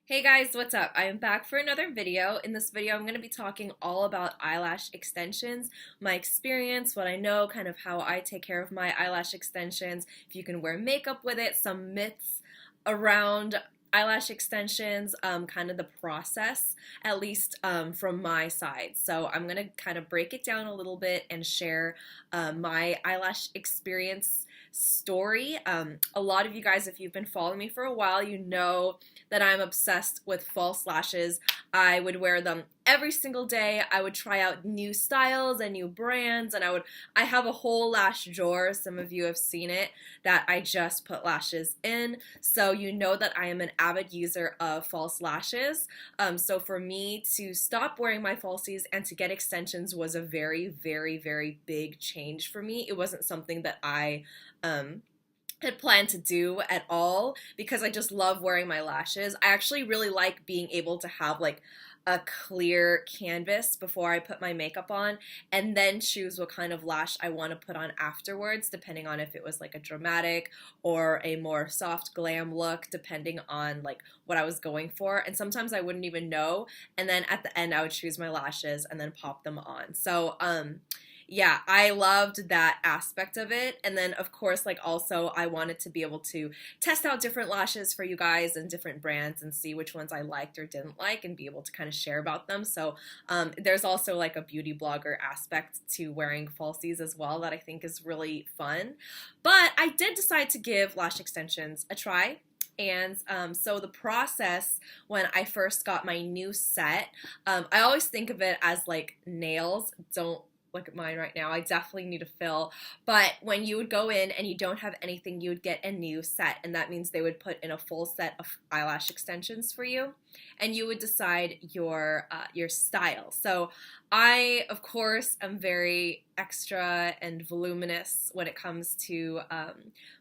Hey guys, what's up? I am back for another video. In this video, I'm going to be talking all about eyelash extensions, my experience, what I know, kind of how I take care of my eyelash extensions, if you can wear makeup with it, some myths around eyelash extensions, kind of the process, at least from my side. So I'm going to kind of break it down a little bit and share my eyelash experience story. A lot of you guys, if you've been following me for a while, you know that I'm obsessed with false lashes. I would wear them every single day. I would try out new styles and new brands, and I have a whole lash drawer, some of you have seen it, that I just put lashes in. So you know that I am an avid user of false lashes. So for me to stop wearing my falsies and to get extensions was a very, very, very big change for me. It wasn't something that I had planned to do at all because I just love wearing my lashes. I actually really like being able to have like a clear canvas before I put my makeup on and then choose what kind of lash I want to put on afterwards, depending on if it was like a dramatic or a more soft glam look, depending on like what I was going for. And sometimes I wouldn't even know, and then at the end I would choose my lashes and then pop them on. So yeah, I loved that aspect of it. And then of course, like also I wanted to be able to test out different lashes for you guys and different brands and see which ones I liked or didn't like and be able to kind of share about them. So there's also like a beauty blogger aspect to wearing falsies as well that I think is really fun. But I did decide to give lash extensions a try. And so the process when I first got my new set, I always think of it as like nails. Don't look at mine right now. I definitely need a fill. But when you would go in and you don't have anything, you would get a new set. And that means they would put in a full set of eyelash extensions for you. And you would decide your style. So I, of course, am very extra and voluminous when it comes to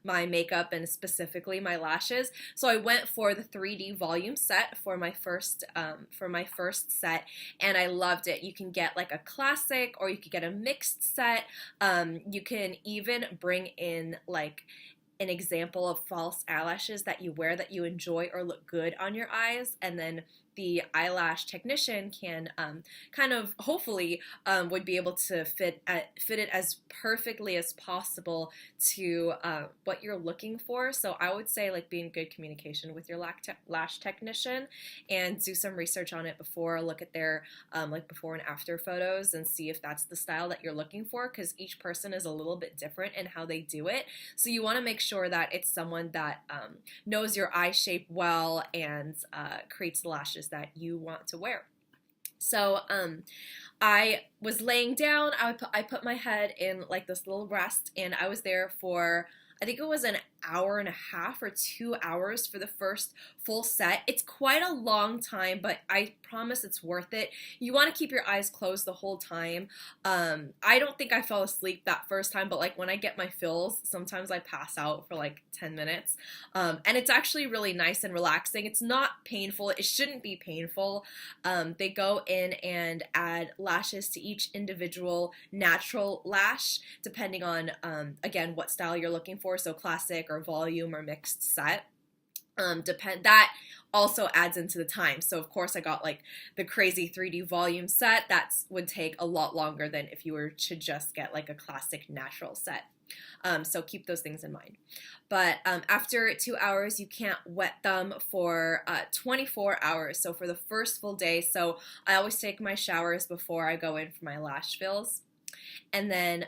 my makeup and specifically my lashes. So I went for the 3D volume set for my first set, and I loved it. You can get like a classic, or you could get a mixed set. You can even bring in like an example of false eyelashes that you wear that you enjoy or look good on your eyes, and then the eyelash technician can kind of hopefully would be able to fit it as perfectly as possible to what you're looking for. So I would say like be in good communication with your lash technician and do some research on it before, look at their like before and after photos and see if that's the style that you're looking for, because each person is a little bit different in how they do it. So you want to make sure that it's someone that knows your eye shape well and creates the lashes that you want to wear. So I was laying down, I put my head in like this little rest, and I was there for, I think it was an hour and a half or 2 hours for the first full set. It's quite a long time, but I promise it's worth it. You want to keep your eyes closed the whole time. I don't think I fell asleep that first time, but like when I get my fills, sometimes I pass out for like 10 minutes. And it's actually really nice and relaxing. It's not painful. It shouldn't be painful. They go in and add lashes to each individual natural lash, depending on, again, what style you're looking for. So classic or volume or mixed set. That also adds into the time. So of course I got like the crazy 3D volume set. That would take a lot longer than if you were to just get like a classic natural set. So keep those things in mind. But after 2 hours, you can't wet them for 24 hours. So for the first full day, so I always take my showers before I go in for my lash fills. And then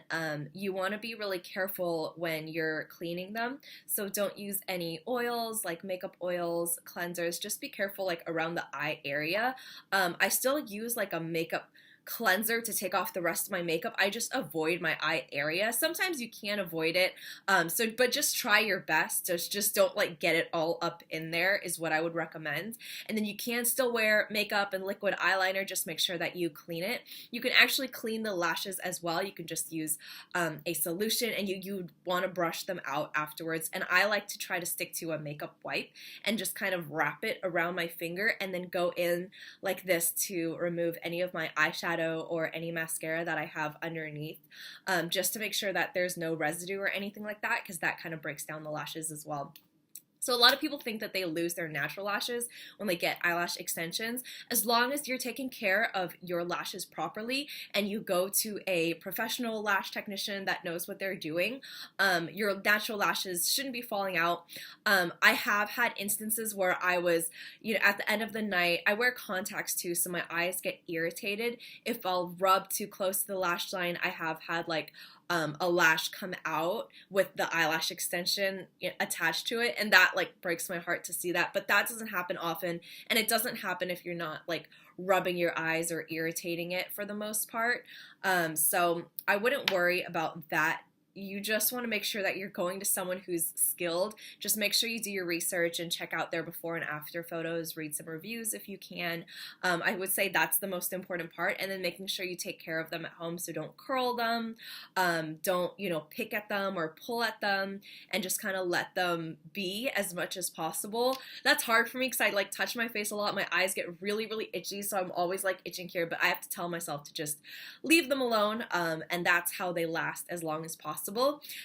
you want to be really careful when you're cleaning them. So don't use any oils like makeup oils, cleansers. Just be careful like around the eye area. I still use like a makeup cleanser to take off the rest of my makeup. I just avoid my eye area. Sometimes you can avoid it, but just try your best. Just don't like get it all up in there is what I would recommend. And then you can still wear makeup and liquid eyeliner. Just make sure that you clean it. You can actually clean the lashes as well. You can just use a solution, and you want to brush them out afterwards. And I like to try to stick to a makeup wipe and just kind of wrap it around my finger and then go in like this to remove any of my eyeshadow or any mascara that I have underneath, just to make sure that there's no residue or anything like that, because that kind of breaks down the lashes as well. So a lot of people think that they lose their natural lashes when they get eyelash extensions. As long as you're taking care of your lashes properly and you go to a professional lash technician that knows what they're doing, your natural lashes shouldn't be falling out. I have had instances where I was, at the end of the night, I wear contacts too, so my eyes get irritated. If I'll rub too close to the lash line, I have had like a lash come out with the eyelash extension attached to it, and that like breaks my heart to see that. But that doesn't happen often, and it doesn't happen if you're not like rubbing your eyes or irritating it for the most part. So I wouldn't worry about that. You just want to make sure that you're going to someone who's skilled. Just make sure you do your research and check out their before and after photos, read some reviews if you can. I would say that's the most important part, and then making sure you take care of them at home. So don't curl them, don't, pick at them or pull at them, and just kind of let them be as much as possible. That's hard for me because I like touch my face a lot. My eyes get really, really itchy, so I'm always like itching here, but I have to tell myself to just leave them alone, and that's how they last as long as possible.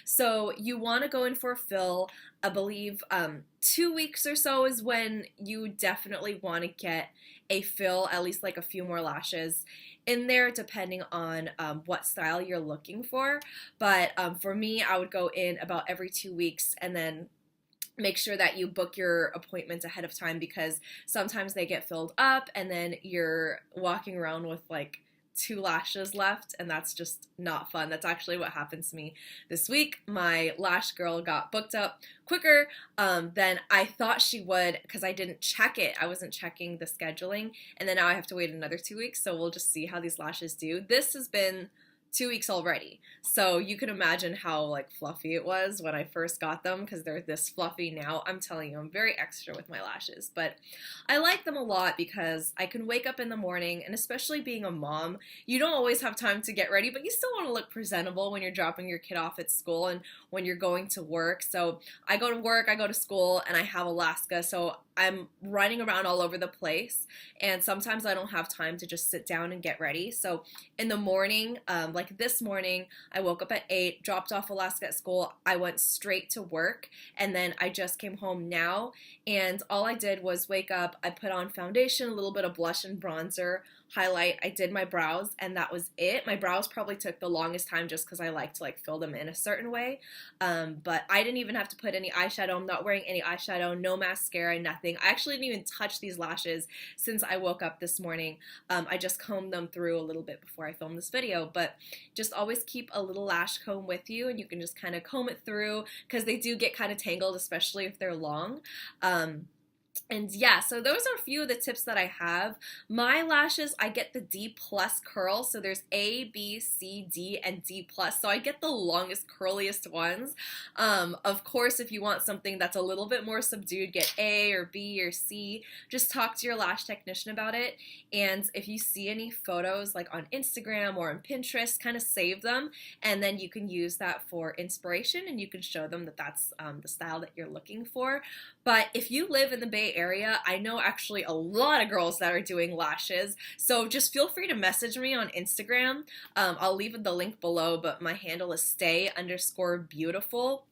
So you want to go in for a fill. I believe 2 weeks or so is when you definitely want to get a fill, at least like a few more lashes in there, depending on what style you're looking for. But for me, I would go in about every 2 weeks, and then make sure that you book your appointments ahead of time, because sometimes they get filled up and then you're walking around with like 2 lashes left, and that's just not fun. That's actually what happened to me this week. My lash girl got booked up quicker than I thought she would because I didn't check it. I wasn't checking the scheduling, and then now I have to wait another 2 weeks, so we'll just see how these lashes do. This has been 2 weeks already, so you can imagine how like fluffy it was when I first got them, because they're this fluffy now. I'm telling you, I'm very extra with my lashes, but I like them a lot because I can wake up in the morning, and especially being a mom, you don't always have time to get ready, but you still want to look presentable when you're dropping your kid off at school and when you're going to work. So I go to work, I go to school, and I have Alaska, so I'm running around all over the place, and sometimes I don't have time to just sit down and get ready. So in the morning, like this morning, I woke up at 8, dropped off Alaska at school, I went straight to work, and then I just came home now, and all I did was wake up, I put on foundation, a little bit of blush and bronzer, highlight, I did my brows, and that was it. My brows probably took the longest time just because I like to like fill them in a certain way, but I didn't even have to put any eyeshadow. I'm not wearing any eyeshadow, no mascara, nothing. I actually didn't even touch these lashes since I woke up this morning. I just combed them through a little bit before I filmed this video, but just always keep a little lash comb with you, and you can just kind of comb it through because they do get kind of tangled, especially if they're long. And yeah, so those are a few of the tips that I have. My lashes, I get the D plus curl. So there's A, B, C, D, and D plus. So I get the longest, curliest ones. Of course, if you want something that's a little bit more subdued, get A or B or C. Just talk to your lash technician about it. And if you see any photos like on Instagram or on Pinterest, kind of save them. And then you can use that for inspiration, and you can show them that that's the style that you're looking for. But if you live in the Bay Area, I know actually a lot of girls that are doing lashes, so just feel free to message me on Instagram. I'll leave the link below, but my handle is stay_beautiful.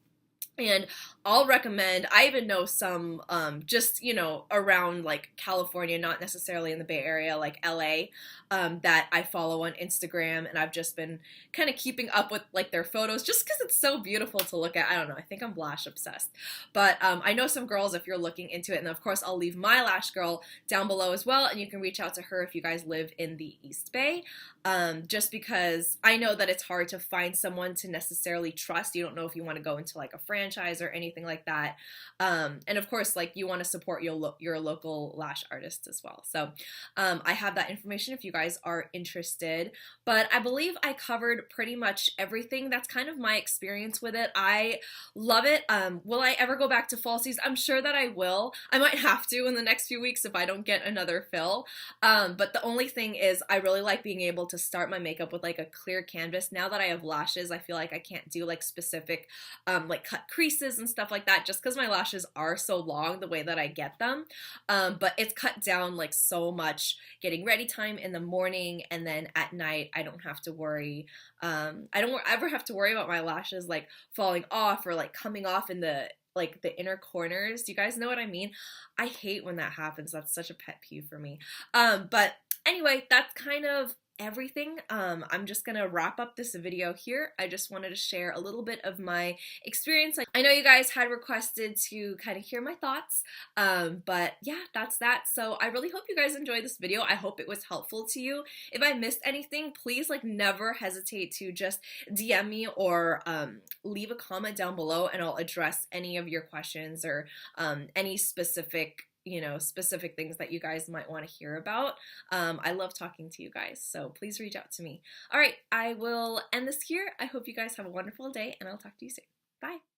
And I'll recommend, I even know some just, around like California, not necessarily in the Bay Area, like LA, that I follow on Instagram, and I've just been kind of keeping up with like their photos just because it's so beautiful to look at. I don't know, I think I'm lash obsessed. But I know some girls if you're looking into it, and of course I'll leave my lash girl down below as well, and you can reach out to her if you guys live in the East Bay. Just because I know that it's hard to find someone to necessarily trust. You don't know if you want to go into like a franchise or anything like that. And of course, like you want to support your local lash artists as well. So I have that information if you guys are interested. But I believe I covered pretty much everything. That's kind of my experience with it. I love it. Will I ever go back to falsies? I'm sure that I will. I might have to in the next few weeks if I don't get another fill. But the only thing is I really like being able to start my makeup with like a clear canvas. Now that I have lashes, I feel like I can't do like specific like cut creases and stuff like that just because my lashes are so long the way that I get them. But it's cut down like so much getting ready time in the morning, and then at night I don't have to worry. I don't ever have to worry about my lashes like falling off or like coming off in the like the inner corners. You guys know what I mean? I hate when that happens. That's such a pet peeve for me. But anyway, that's kind of everything. I'm just gonna wrap up this video here. I just wanted to share a little bit of my experience. I know you guys had requested to kind of hear my thoughts, but yeah, that's that. So I really hope you guys enjoyed this video. I hope it was helpful to you. If I missed anything, please like never hesitate to just DM me or leave a comment down below, and I'll address any of your questions or any specific specific things that you guys might want to hear about. I love talking to you guys, so please reach out to me. All right, I will end this here. I hope you guys have a wonderful day, and I'll talk to you soon. Bye.